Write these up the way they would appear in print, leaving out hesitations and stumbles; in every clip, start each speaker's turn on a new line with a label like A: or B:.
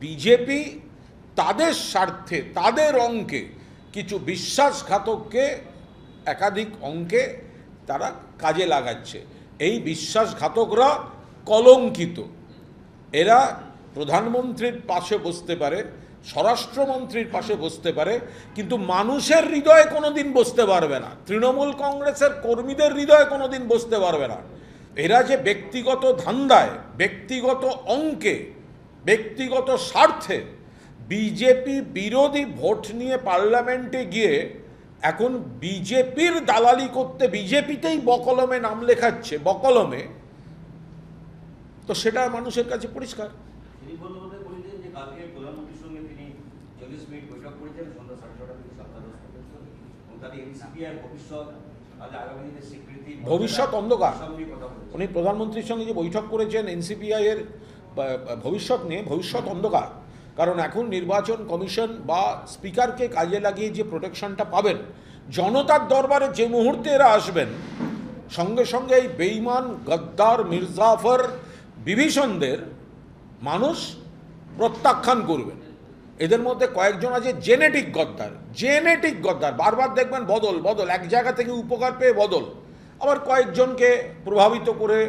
A: BJP তাদের স্বার্থে তাদের অঙ্কে কিছু বিশ্বাসঘাতককে একাধিক অঙ্কে তারা কাজে লাগাচ্ছে। এই বিশ্বাসঘাতকরা কলঙ্কিত। এরা প্রধানমন্ত্রীর পাশে বসতে পারে, স্বরাষ্ট্রমন্ত্রীর পাশে বসতে পারে, কিন্তু মানুষের হৃদয়ে কোনোদিন বসতে পারবে না। তৃণমূল কংগ্রেসের কর্মীদের হৃদয়ে কোনোদিন বসতে পারবে না। এরা যে ব্যক্তিগত ধান্দায়, ব্যক্তিগত অঙ্কে, ব্যক্তিগত স্বার্থে বিজেপি বিরোধী ভোট নিয়ে পার্লামেন্টে গিয়ে এখন বিজেপির দালালি করতে বিজেপিতেই বকলমে নাম লেখাচ্ছে, বকলমে, তো সেটা মানুষের কাছে পরিষ্কার। ভবিষ্যৎ অন্ধকার। উনি প্রধানমন্ত্রীর সঙ্গে যে বৈঠক করেছেন এনসিপিআই এর ভবিষ্যৎ নিয়ে, ভবিষ্যৎ অন্ধকার। কারণ এখন নির্বাচন কমিশন বা স্পিকারকে কাজে লাগিয়ে যে প্রোটেকশনটা পাবেন, জনতার দরবারে যে মুহূর্তে এরা আসবেন, সঙ্গে সঙ্গে এই বেঈমান গদ্দার মির্জাফর বিভীষণদের মানুষ প্রত্যাখ্যান করবেন। এদের মধ্যে কয়েকজন আছে জেনেটিক গদ্দার, জেনেটিক গদ্দার। বারবার দেখবেন বদল বদল, এক জায়গা থেকে উপকার পেয়ে বদল, আবার কয়েকজনকে প্রভাবিত করে,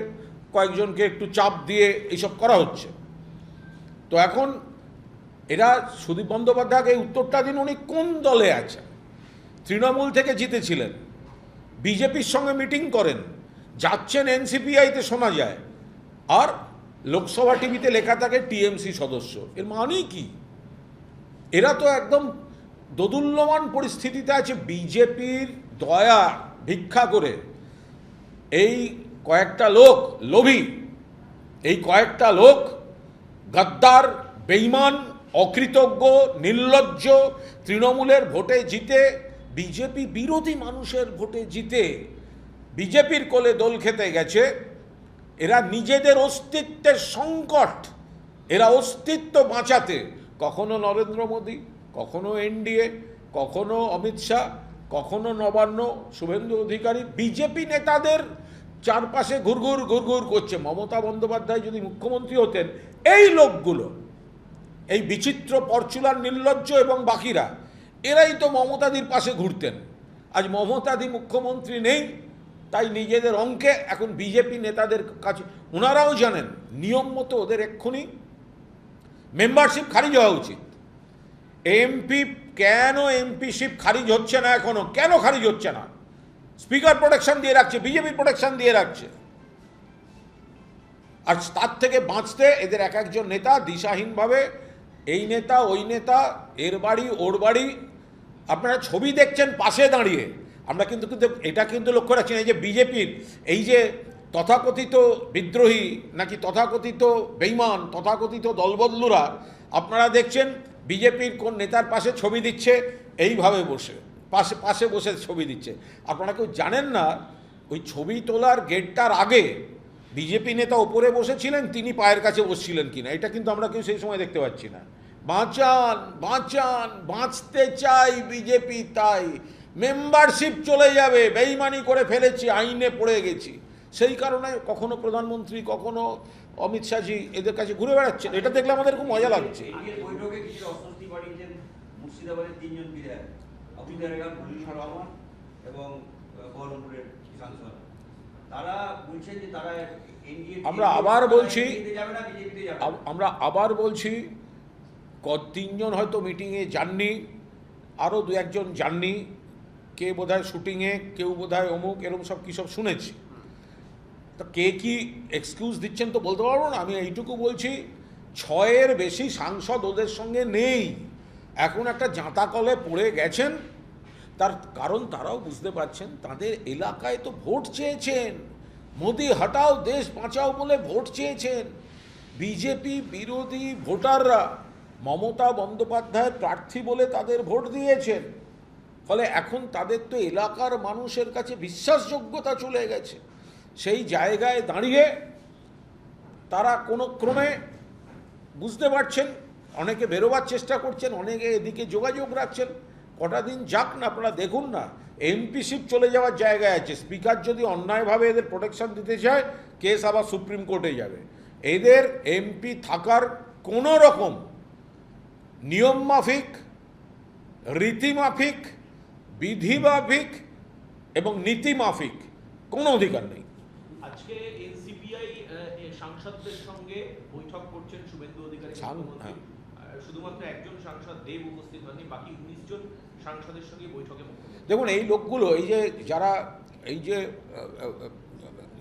A: কয়েকজনকে একটু চাপ দিয়ে এইসব করা হচ্ছে। তো এখন এরা সুদীপ বন্দ্যোপাধ্যায়কে এই উত্তরটা দিন, উনি কোন দলে আছেন? তৃণমূল থেকে জিতেছিলেন, বিজেপির সঙ্গে মিটিং করেন, যাচ্ছেন এনসিপিআইতে শোনা যায়, আর লোকসভা টিভিতে লেখা থাকে টিএমসি সদস্য। এর মানেই কি? এরা তো একদম দোদুল্যমান পরিস্থিতিতে আছে। বিজেপির দয়া ভিক্ষা করে এই কয়েকটা লোক, লোভী, এই কয়েকটা লোক গদ্দার, বেঈমান, অকৃতজ্ঞ, নির্লজ্জ, তৃণমূলের ভোটে জিতে, বিজেপি বিরোধী মানুষের ভোটে জিতে বিজেপির কোলে দোল খেতে গেছে। এরা নিজেদের অস্তিত্বের সংকট, এরা অস্তিত্ব বাঁচাতে কখনো নরেন্দ্র মোদী, কখনো এনডিএ, কখনো অমিত শাহ, কখনো নবান্ন, শুভেন্দু অধিকারী, বিজেপি নেতাদের চারপাশে ঘুরঘুর ঘুরঘুর করছে। মমতা বন্দ্যোপাধ্যায় যদি মুখ্যমন্ত্রী হতেন, এই লোকগুলো, এই বিচিত্র পরচুলার নির্লজ্জ এবং বাকিরা, এরাই তো মমতাদির পাশে ঘুরতেন। আজ মমতাদি মুখ্যমন্ত্রী নেই, তাই নিজেদের অঙ্কে এখন বিজেপি নেতাদের কাছে, ওনারাও জানেন নিয়ম মতো ওদের এক্ষুনি মেম্বারশিপ খারিজ হওয়া উচিত। এমপি কেন এমপিশিপ খারিজ হচ্ছে না এখনো? কেন খারিজ হচ্ছে না? স্পিকার প্রোটেকশন দিয়ে রাখছে, বিজেপি প্রোটেকশন দিয়ে রাখছে। আর তার থেকে বাঁচতে এদের এক একজন নেতা দিশাহীনভাবে, এই নেতা ওই নেতা, এর বাড়ি ওর বাড়ি, আপনারা ছবি দেখছেন পাশে দাঁড়িয়ে। আমরা কিন্তু এটা কিন্তু লক্ষ্য রাখছি না, এই যে বিজেপির এই যে তথাকথিত বিদ্রোহী নাকি তথাকথিত বেঈমান, তথাকথিত দলবদলুরা, আপনারা দেখছেন বিজেপির কোন নেতার পাশে ছবি দিচ্ছে, এইভাবে বসে পাশে পাশে বসে ছবি দিচ্ছে। আপনারা কেউ জানেন না ওই ছবি তোলার গেটটার আগে বিজেপি নেতা ওপরে বসেছিলেন, তিনি পায়ের কাছে বসছিলেন কিনা, এটা কিন্তু আমরা কেউ সেই সময় দেখতে পাচ্ছি না। বাঁচান বাঁচান, বাঁচতে চাই বিজেপি, তাই মেম্বারশিপ চলে যাবে, বেইমানি করে ফেলেছি, আইনে পড়ে গেছি, সেই কারণে কখনো প্রধানমন্ত্রী, কখনো অমিত শাহজি এদের কাছে ঘুরে বেড়াচ্ছেন। এটা দেখলে আমাদের খুব মজা লাগছে। আমরা আবার বলছি, তিনজন হয়তো মিটিংয়ে যাননি, আরও দু একজন যাননি, কে বোধহয় শুটিংয়ে, কেউ বোধহয় অমুক, এরকম সব কী সব শুনেছি। তো কে কি এক্সকিউজ দিচ্ছেন তো বলতে পারবো না। আমি এইটুকু বলছি, 6-এর বেশি সাংসদ ওদের সঙ্গে নেই, এখন একটা জাঁতা কলে পড়ে গেছেন। তার কারণ তারাও বুঝতে পারছেন, তাদের এলাকায় তো ভোট চেয়েছেন, মোদি হটাও দেশ বাঁচাও বলে ভোট চেয়েছেন বিজেপি বিরোধী ভোটাররা, মমতা বন্দ্যোপাধ্যায় প্রার্থী বলে তাদের ভোট দিয়েছেন। ফলে এখন তাদের তো এলাকার মানুষের কাছে বিশ্বাসযোগ্যতা চলে গেছে। সেই জায়গায় দাঁড়িয়ে তারা কোনো ক্রমে বুঝতে পারছেন, অনেকে বেরোবার চেষ্টা করছেন, অনেকে এদিকে যোগাযোগ রাখছেন। কটা দিন যাক না, আপনারা দেখুন না, এমপিশিপ চলে যাওয়ার জায়গায় আছে। স্পিকার যদি অন্যায়ভাবে এদের প্রোটেকশন দিতে চায়, কেস আবার সুপ্রিম কোর্টে যাবে। এদের এমপি থাকার কোনো রকম নিয়ম মাফিক, রীতি মাফিক, বিধি মাফিক এবং নীতি মাফিক কোনো অধিকার নেই।
B: আজকে এনসিপিআই সাংসদদের সঙ্গে বৈঠক করছেন শুভেন্দু অধিকারী, শুধুমাত্র একজন সাংসদ দেব উপস্থিত হননি, বাকি 19 জন সাংসদের সঙ্গে বৈঠকে মুখ্যমন্ত্রী।
A: দেখুন, এই লোকগুলো, এই যে যারা এই যে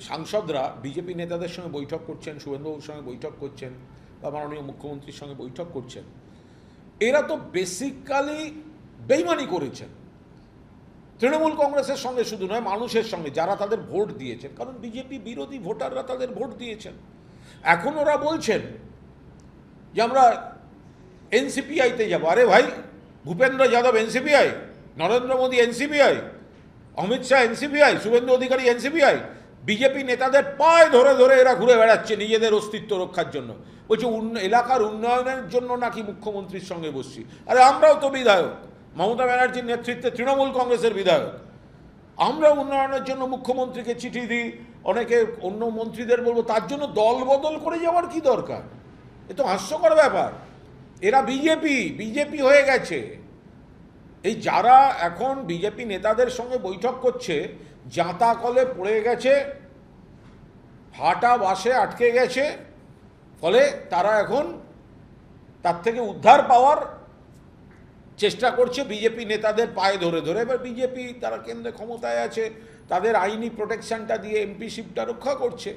A: সাংসদরা বিজেপি নেতাদের সঙ্গে বৈঠক করছেন, শুভেন্দুবাবুর সঙ্গে বৈঠক করছেন বা মাননীয় মুখ্যমন্ত্রীর সঙ্গে বৈঠক করছেন, এরা তো বেসিক্যালি বেইমানি করেছেন তৃণমূল কংগ্রেসের সঙ্গে, শুধু নয় মানুষের সঙ্গে যারা তাদের ভোট দিয়েছেন, কারণ বিজেপি বিরোধী ভোটাররা তাদের ভোট দিয়েছেন। এখন ওরা বলছেন যে আমরা এনসিপিআইতে যাব। আরে ভাই, ভূপেন্দ্র যাদব এনসিপিআই, নরেন্দ্র মোদী এনসিপিআই, অমিত শাহ এনসিপিআই, শুভেন্দু অধিকারী এনসিপিআই। বিজেপি নেতাদের পায়ে ধরে ধরে এরা ঘুরে বেড়াচ্ছে নিজেদের অস্তিত্ব রক্ষার জন্য, বলছে এলাকার উন্নয়নের জন্য নাকি মুখ্যমন্ত্রীর সঙ্গে বসছি। আরে আমরাও তো বিধায়ক, মমতা ব্যানার্জির নেতৃত্বে তৃণমূল কংগ্রেসের বিধায়ক, আমরা উন্নয়নের জন্য মুখ্যমন্ত্রীকে চিঠি দিই, অনেকে অন্য মন্ত্রীদের বলবো, তার জন্য দল বদল করে যাওয়ার কি দরকার? এ তো হাস্যকর ব্যাপার। এরা বিজেপি হয়ে গেছে। এই যারা এখন বিজেপি নেতাদের সঙ্গে বৈঠক করছে, জাঁতা কলে পড়ে গেছে, ফাটা বাসে আটকে গেছে, ফলে তারা এখন তার থেকে উদ্ধার পাওয়ার চেষ্টা করছে বিজেপি নেতাদের পায়ে ধরে ধরে। এবার বিজেপি তারা কেন্দ্রে ক্ষমতায় আছে, তাদের আইনি প্রোটেকশনটা দিয়ে এমপিশিপটা রক্ষা করছে,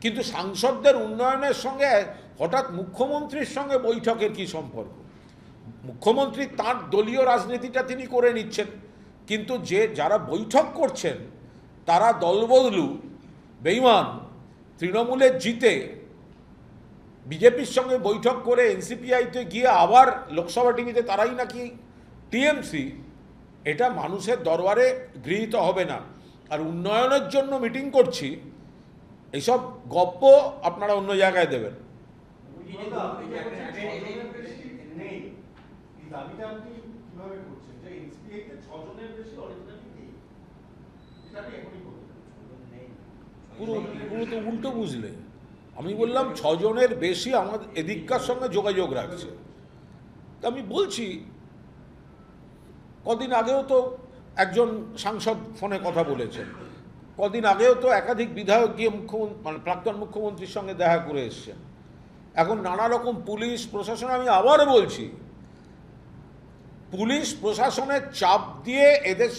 A: কিন্তু সাংসদদের উন্নয়নের সঙ্গে হঠাৎ মুখ্যমন্ত্রীর সঙ্গে বৈঠকের কি সম্পর্ক? মুখ্যমন্ত্রী তার দলীয় রাজনীতিটা তিনি করে নিচ্ছেন, কিন্তু যারা বৈঠক করছেন তারা দলবদলু, বেঈমান, তৃণমূলের জিতে বিজেপির সঙ্গে বৈঠক করে এনসিপিআইতে গিয়ে আবার লোকসভা টিভিতে তারাই নাকি টিএমসি। এটা মানুষের দরবারে গৃহীত হবে না। আর উন্নয়নের জন্য মিটিং করছি, এইসব গপ্প আপনারা অন্য জায়গায় দেবেন। পুরো তো উল্টো বুঝলে। আমি বললাম 6 জনের বেশি আমাদের এদিককার সঙ্গে যোগাযোগ রাখছে। তা আমি বলছি, কদিন আগেও তো একজন সাংসদ ফোনে কথা বলেছেন, কদিন আগেও তো একাধিক বিধায়ক গিয়ে প্রাক্তন মুখ্যমন্ত্রীর সঙ্গে দেখা করে এসছেন। এখন নানা রকম পুলিশ প্রশাসন, আমি আবার বলছি, পুলিশ প্রশাসনের চাপ দিয়ে এদের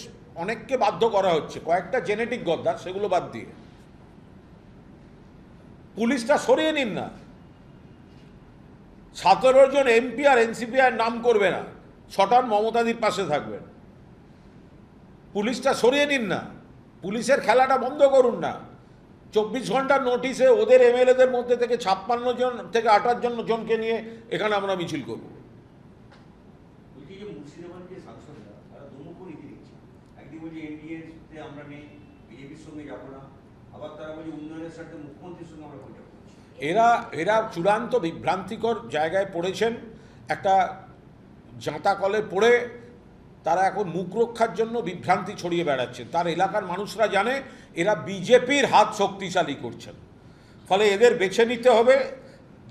A: অনেককে বাধ্য করা হচ্ছে, কয়েকটা জেনেটিক গদ্দার, সেগুলো বাদ দিয়ে পুলিশটা সরিয়ে নিন না। 17 জন এমপি আর এনসিপিআই নাম করবে না, 6টা মমতাদির পাশে থাকবেন। পুলিশটা সরিয়ে নিন না, পুলিশের খেলাটা বন্ধ করুন না। 24 ঘন্টার নোটিশে ওদের এমএলএদের মধ্যে থেকে 56 জন থেকে 58 জনকে নিয়ে এখানে আমরা মিছিল করব।
C: মুর্শিদাবাদ যে সাংসদরা তারা দুমুখ নীতি দিচ্ছে, একদিন বলছে এনডিএতে আমরা নেই, বিজেপির সঙ্গে যাবো না, আবার তারা বলছে উন্নয়নের স্বার্থে মুখ্যমন্ত্রীর সঙ্গে আমরা বৈঠক করছি।
A: এরা চূড়ান্ত বিভ্রান্তিকর জায়গায় পড়েছেন। একটা জাঁতা কলে পড়ে তারা এখন মুখ রক্ষার জন্য বিভ্রান্তি ছড়িয়ে বেড়াচ্ছে। তার এলাকার মানুষরা জানে এরা বিজেপির হাত শক্তিশালী করছেন। ফলে এদের বেছে নিতে হবে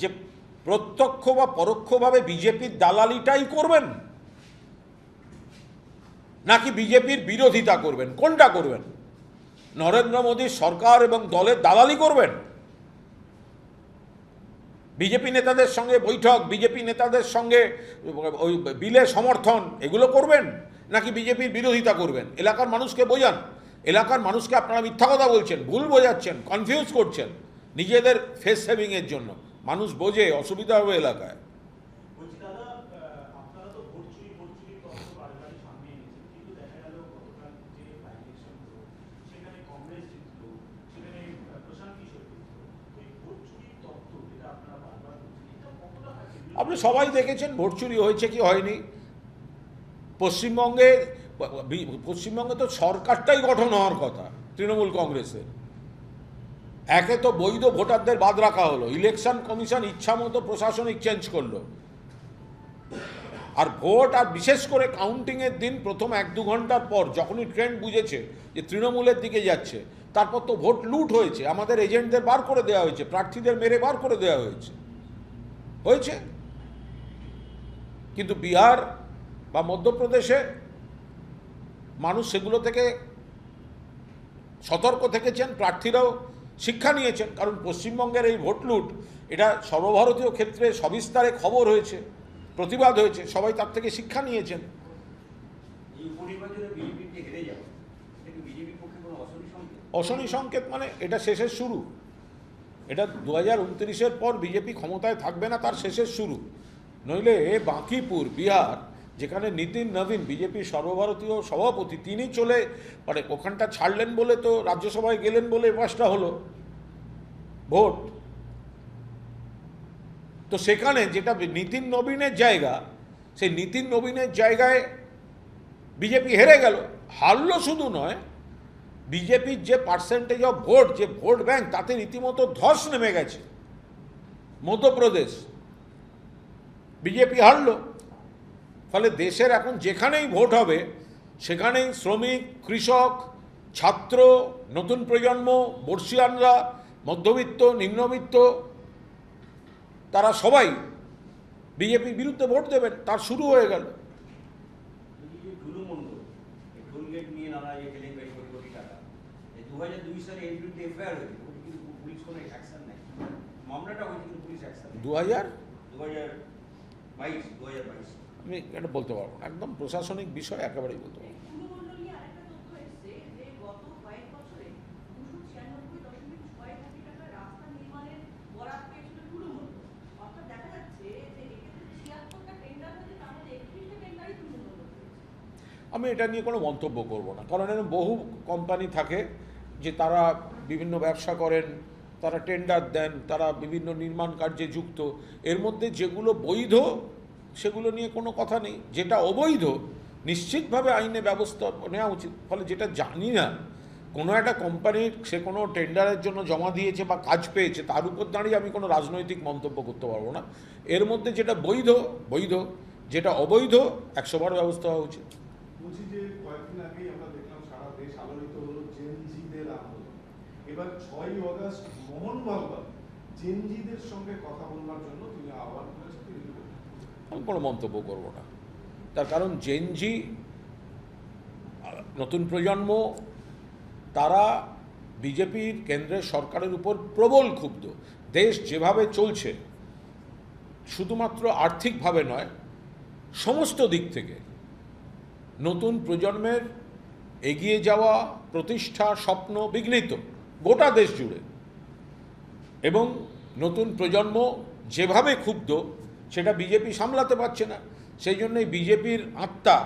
A: যে প্রত্যক্ষ বা পরোক্ষভাবে বিজেপির দালালিটাই করবেন, নাকি বিজেপির বিরোধিতা করবেন। কোনটা করবেন? নরেন্দ্র মোদীর সরকার এবং দলের দালালি করবেন, বিজেপি নেতাদের সঙ্গে বৈঠক, বিজেপি নেতাদের সঙ্গে ওই বিলে সমর্থন, এগুলো করবেন, নাকি বিজেপির বিরোধিতা করবেন? এলাকার মানুষকে বোঝান। এলাকার মানুষকে আপনারা মিথ্যা কথা বলছেন, ভুল বোঝাচ্ছেন, কনফিউজ করছেন নিজেদের ফেস সেভিংয়ের জন্য। মানুষ বোঝে, অসুবিধা হবে এলাকায়। আপনি সবাই দেখেছেন ভোট চুরি হয়েছে কি হয়নি। পশ্চিমবঙ্গে তো সরকারটাই গঠন হওয়ার কথা তৃণমূল কংগ্রেসের। একে তো বৈধ ভোটারদের বাদ রাখা হলো, ইলেকশন কমিশন ইচ্ছামতো প্রশাসনিক চেঞ্জ করলো, আর ভোট আর বিশেষ করে কাউন্টিংয়ের দিন প্রথম 1-2 ঘন্টার পর যখনই ট্রেন্ড বুঝেছে যে তৃণমূলের দিকে যাচ্ছে, তারপর তো ভোট লুট হয়েছে। আমাদের এজেন্টদের বার করে দেওয়া হয়েছে, প্রার্থীদের মেরে বার করে দেওয়া হয়েছে। কিন্তু বিহার বা মধ্যপ্রদেশে মানুষ সেগুলো থেকে সতর্ক থেকেছেন, প্রার্থীরাও শিক্ষা নিয়েছেন। কারণ পশ্চিমবঙ্গের এই ভোট লুট এটা সর্বভারতীয় ক্ষেত্রে সবিস্তারে খবর হয়েছে, প্রতিবাদ হয়েছে, সবাই তার থেকে শিক্ষা নিয়েছেন।
C: এই উপনির্বাচনে বিজেপির যে হেরে যাওয়া, এটা কি বিজেপির পক্ষে কোনো অশনি সংকেত?
A: অশনি সংকেত মানে এটা শেষের শুরু। এটা 2029-এর পর বিজেপি ক্ষমতায় থাকবে না, তার শেষের শুরু। নইলে বাঁকিপুর, বিহার, যেখানে নীতিন নবীন বিজেপির সর্বভারতীয় সভাপতি, তিনি চলে মানে ওখানটা ছাড়লেন বলে তো রাজ্যসভায় গেলেন বলে পাঁচটা হলো ভোট। তো সেখানে যেটা নীতিন নবীনের জায়গা, সেই নীতিন নবীনের জায়গায় বিজেপি হেরে গেল। হারলো শুধু নয়, বিজেপির যে পার্সেন্টেজ অফ ভোট, যে ভোট ব্যাংক, তাতে রীতিমতো ধস নেমে গেছে। মধ্যপ্রদেশ বিজেপি হারলো। ফলে দেশের এখন যেখানেই ভোট হবে সেখানেই শ্রমিক, কৃষক, ছাত্র, নতুন প্রজন্ম, বর্ষিয়ানরা, মধ্যবিত্ত, নিম্নবিত্ত, তারা সবাই বিজেপির বিরুদ্ধে ভোট দেবেন। তার শুরু হয়ে গেল।
C: এই যে ঢুলু মণ্ডল, এই টোলগেট নিয়ে নানা যে কেলেঙ্কারি, কোটি কোটি টাকা, এই 2002 সালে এর বিরুদ্ধে এফআইআর হয়েছে, ওটা কিন্তু পুলিশ কোনো অ্যাকশন নেয়। মামলাটা হয়েছে কিন্তু পুলিশ অ্যাকশন নেয়। 2022
A: আমি এটা বলতে পারবো না, একদম প্রশাসনিক বিষয় একেবারেই বলতে পারবো না।
D: টুলুমণ্ডল নিয়ে আরেকটা তথ্য এসেছে যে গত কয়েক বছরে 296.6 কোটি টাকার রাস্তা নির্মাণের বরাদ পেয়েছিল টুলুমণ্ডল। অর্থাৎ দেখা যাচ্ছে যে এক্ষেত্রে 76টা টেন্ডার হয়েছে, তার মধ্যে 31টা টেন্ডারই টুলুমণ্ডল পেয়েছে।
A: আমি এটা নিয়ে কোনো মন্তব্য করব না, কারণ এরকম বহু কোম্পানি থাকে যে তারা বিভিন্ন ব্যবসা করেন, তারা টেন্ডার দেন, তারা বিভিন্ন নির্মাণ কার্যে যুক্ত। এর মধ্যে যেগুলো বৈধ সেগুলো নিয়ে কোনো কথা নেই, যেটা অবৈধ নিশ্চিতভাবে আইনে ব্যবস্থা নেওয়া উচিত। ফলে যেটা জানি না, কোনো একটা কোম্পানির সে কোনো টেন্ডারের জন্য জমা দিয়েছে বা কাজ পেয়েছে, তার উপর দাঁড়িয়ে আমি কোনো রাজনৈতিক মন্তব্য করতে পারবো না। এর মধ্যে যেটা বৈধ বৈধ, যেটা অবৈধ 100বার ব্যবস্থা হওয়া উচিত।
E: বলছি যে কয়েকদিন আগেই আমরা দেখলাম সারা দেশ আলোড়িত হলো জেনজিদের আন্দোলন। এবার 6ই আগস্ট মোহন ভাগবত জেনজিদের সঙ্গে কথা বলবার জন্য তিনি আহ্বান করেছেন।
A: আমি কোনো মন্তব্য করব না, তার কারণ জেনজি, নতুন প্রজন্ম, তারা বিজেপির কেন্দ্রের সরকারের উপর প্রবল ক্ষুব্ধ। দেশ যেভাবে চলছে, শুধুমাত্র আর্থিকভাবে নয়, সমস্ত দিক থেকে নতুন প্রজন্মের এগিয়ে যাওয়া, প্রতিষ্ঠা, স্বপ্ন বিঘ্নিত গোটা দেশ জুড়ে। এবং নতুন প্রজন্ম যেভাবে ক্ষুব্ধ, সেটা বিজেপি সামলাতে পারছে না। সেই জন্যই বিজেপির আত্মা,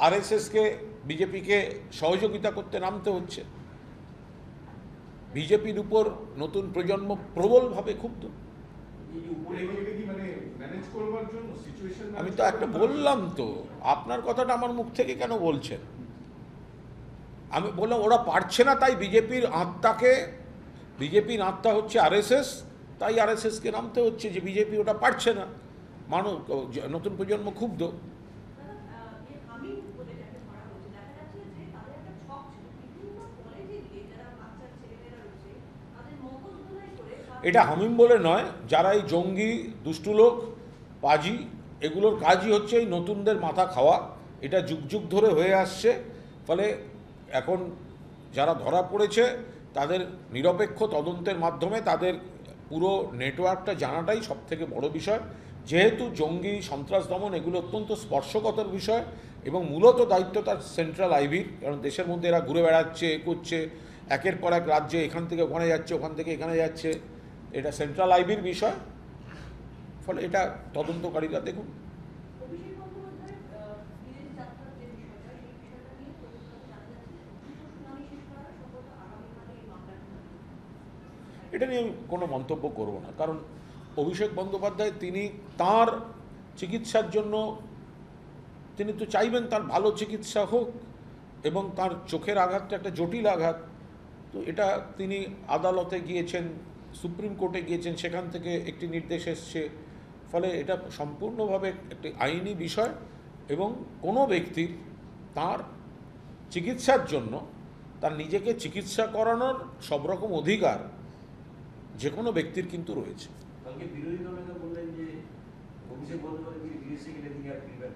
A: আরএসএসকে, বিজেপিকে সহযোগিতা করতে নামতে হচ্ছে। বিজেপির উপর নতুন প্রজন্ম প্রবলভাবে ক্ষুব্ধ।
C: এই যে উপরে
E: এগুলোকে কি মানে ম্যানেজ করবার জন্য সিচুয়েশন,
A: আমি তো একটা বললাম তো, আপনার কথাটা আমার মুখ থেকে কেন বলছেন? আমি বললাম ওরা পারছে না, তাই বিজেপির আত্মা হচ্ছে আরএসএস, তাই আরএসএসকে নামতে হচ্ছে যে বিজেপি ওটা পারছে না। মানুষ, নতুন প্রজন্ম ক্ষুব্ধ।
D: হামিং বলে যাকে ধরা হচ্ছে, দেখা যাচ্ছে যে তাদের একটা ছক ছিল, বিভিন্ন কলেজে গিয়ে যারা বাচ্চা ছেলেমেয়েরা রয়েছে তাদের মগজ ধোলাই করে
A: এটা হামিম বলে নয়, যারা এই জঙ্গি, দুষ্টু লোক, পাজি, এগুলোর কাজই হচ্ছে এই নতুনদের মাথা খাওয়া। এটা যুগ যুগ ধরে হয়ে আসছে। ফলে এখন যারা ধরা পড়েছে তাদের নিরপেক্ষ তদন্তের মাধ্যমে তাদের পুরো নেটওয়ার্কটা জানাটাই সবথেকে বড় বিষয়। যেহেতু জঙ্গি, সন্ত্রাস দমন এগুলো অত্যন্ত স্পর্শকাতর বিষয় এবং মূলত দায়িত্ব তার সেন্ট্রাল আইবির। কারণ দেশের মধ্যে এরা ঘুরে বেড়াচ্ছে, করছে, একের পর এক রাজ্যে এখান থেকে ওখানে যাচ্ছে, ওখান থেকে এখানে যাচ্ছে, এটা সেন্ট্রাল আইবির বিষয়। ফলে এটা তদন্তকারীরা দেখুন।
D: অভিষেক বন্দ্যোপাধ্যায়ের বিদেশ যাত্রার যে বিষয়টা, সেই বিষয়টা নিয়ে তদন্ত জানা যাচ্ছে যে দ্রুত শুনানি শেষ করার সম্ভবত আগামীকালে এই মামলাটি হবে।
A: এটা নিয়ে আমি কোনো মন্তব্য করব না, কারণ অভিষেক বন্দ্যোপাধ্যায় তিনি তার চিকিৎসার জন্য তিনি তো চাইবেন তার ভালো চিকিৎসা হোক, এবং তার চোখের আঘাতটা একটা জটিল আঘাত। তো এটা তিনি আদালতে গিয়েছেন, সুপ্রিম কোর্টে গিয়েছেন, সেখান থেকে একটি নির্দেশ এসছে। ফলে এটা সম্পূর্ণভাবে একটি আইনি বিষয় এবং কোনো ব্যক্তির তার চিকিৎসার জন্য তার নিজেকে চিকিৎসা করানোর সব রকম অধিকার যে কোনো ব্যক্তির কিন্তু রয়েছে।
C: কালকে বিরোধী দল নেতা বললেন যে অভিষেক বন্দ্যোপাধ্যায় বিদেশে গেলে তিনি আর ফিরবেন,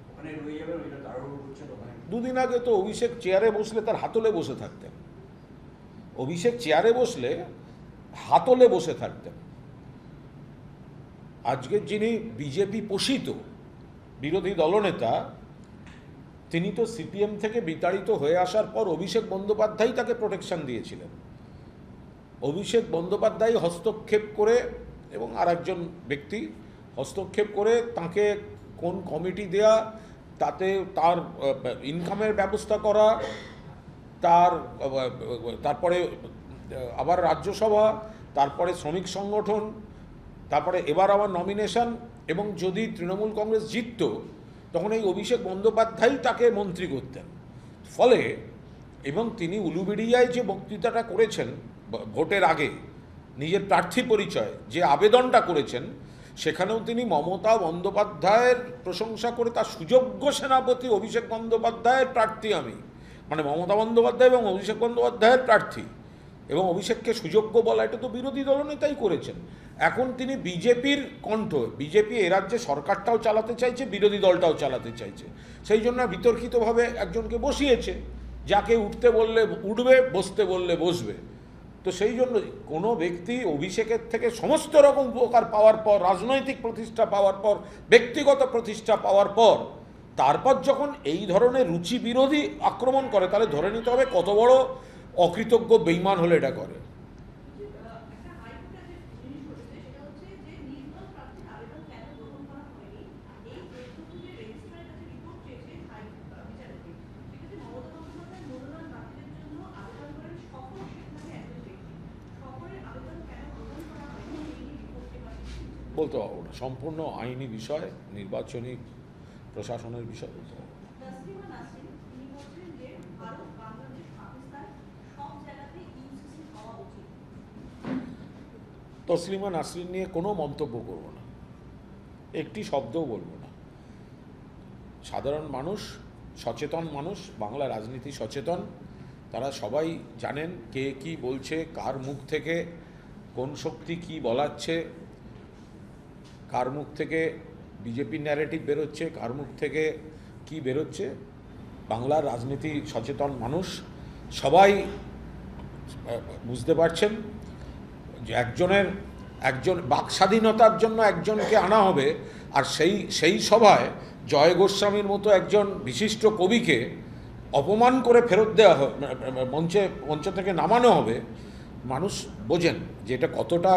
C: ওখানে রয়ে যাবেন, ওইটা তাড়াহুড়ো করছেন ওখানে।
A: দুদিন আগে তো অভিষেক চেয়ারে বসলে তার হাতলে বসে থাকতেন, অভিষেক চেয়ারে বসলে হাতলে বসে থাকতেন। আজকের যিনি বিজেপি পোষিত বিরোধী দলনেতা, তিনি তো সিপিএম থেকে বিতাড়িত হয়ে আসার পর অভিষেক বন্দ্যোপাধ্যায় তাকে প্রোটেকশন দিয়েছিলেন। অভিষেক বন্দ্যোপাধ্যায় হস্তক্ষেপ করে এবং আর একজন ব্যক্তি হস্তক্ষেপ করে তাকে কোন কমিটি দেয়া, তাতে তার ইনকামের ব্যবস্থা করা, তারপরে আবার রাজ্যসভা, তারপরে শ্রমিক সংগঠন, তারপরে এবার আবার নমিনেশন, এবং যদি তৃণমূল কংগ্রেস জিতত তখন এই অভিষেক বন্দ্যোপাধ্যায় তাকে মন্ত্রী করতেন। ফলে এবং তিনি উলুবেড়িয়ায় যে বক্তৃতাটা করেছেন ভোটের আগে, নিজের প্রার্থী পরিচয় যে আবেদনটা করেছেন, সেখানেও তিনি মমতা বন্দ্যোপাধ্যায়ের প্রশংসা করে তার সুযোগ্য সেনাপতি অভিষেক বন্দ্যোপাধ্যায়ের প্রার্থী আমি, মানে মমতা বন্দ্যোপাধ্যায় এবং অভিষেক বন্দ্যোপাধ্যায়ের প্রার্থী, এবং অভিষেককে সুযোগ্য বলা, এটা তো বিরোধী দলনেতাই করেছেন। এখন তিনি বিজেপির কণ্ঠ, বিজেপি এ রাজ্যে সরকারটাও চালাতে চাইছে, বিরোধী দলটাও চালাতে চাইছে, সেই জন্য বিতর্কিতভাবে একজনকে বসিয়েছে, যাকে উঠতে বললে উঠবে, বসতে বললে বসবে। তো সেই জন্য কোনো ব্যক্তি অভিষেকের থেকে সমস্ত রকম উপকার পাওয়ার পর, রাজনৈতিক প্রতিষ্ঠা পাওয়ার পর, ব্যক্তিগত প্রতিষ্ঠা পাওয়ার পর, তারপর যখন এই ধরনের রুচি বিরোধী আক্রমণ করে, তাহলে ধরে নিতে হবে কত বড় অকৃতজ্ঞ বেঈমান হলে এটা করে।
D: একটা হাইকোর্টে যে জিনিস হচ্ছে সেটা হচ্ছে যে নির্দল প্রার্থীর আবেদন কেন গ্রহণ করা হয়নি, এই তথ্য যে রেজিস্ট্রারের কাছে রিপোর্ট চেয়েছে বিচারপতি, সেক্ষেত্রে মমতা বন্দ্যোপাধ্যায় মনোনয়ন বাতিলের জন্য আবেদন করেন সকল শিক্ষার্থী একজন ব্যক্তি, সকলের আবেদন কেন গ্রহণ করা হয়নি এই নিয়ে রিপোর্টে
A: বলতে পারবো না, সম্পূর্ণ আইনি বিষয়, নির্বাচনী প্রশাসনের বিষয় বলতে পারবো।
D: তসলিমা নাসরিন তিনি বলছেন যে ভারত, বাংলাদেশ, পাকিস্তান সব জায়গাতে ইউসিসি হওয়া উচিত।
A: তসলিমা নাসরিন নিয়ে কোনো মন্তব্য করব না, একটি শব্দও বলবো না। সাধারণ মানুষ, সচেতন মানুষ, বাংলা রাজনীতি সচেতন, তারা সবাই জানেন কে কি বলছে, কার মুখ থেকে কোন শক্তি কি বলাচ্ছে, কার মুখ থেকে বিজেপির ন্যারেটিভ বেরোচ্ছে, কার মুখ থেকে কি বেরোচ্ছে। বাংলার রাজনীতি সচেতন মানুষ সবাই বুঝতে পারছেন যে একজন বাকস্বাধীনতার জন্য একজনকে আনা হবে, আর সেই সভায় জয় গোস্বামীর মতো একজন বিশিষ্ট কবিকে অপমান করে ফেরত দেওয়া মঞ্চ থেকে নামানো হবে। মানুষ বোঝেন যে এটা কতটা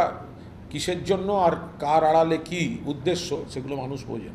A: কিসের জন্য আর কার আড়ালে কি উদ্দেশ্য, সেগুলো মানুষ বোঝেন।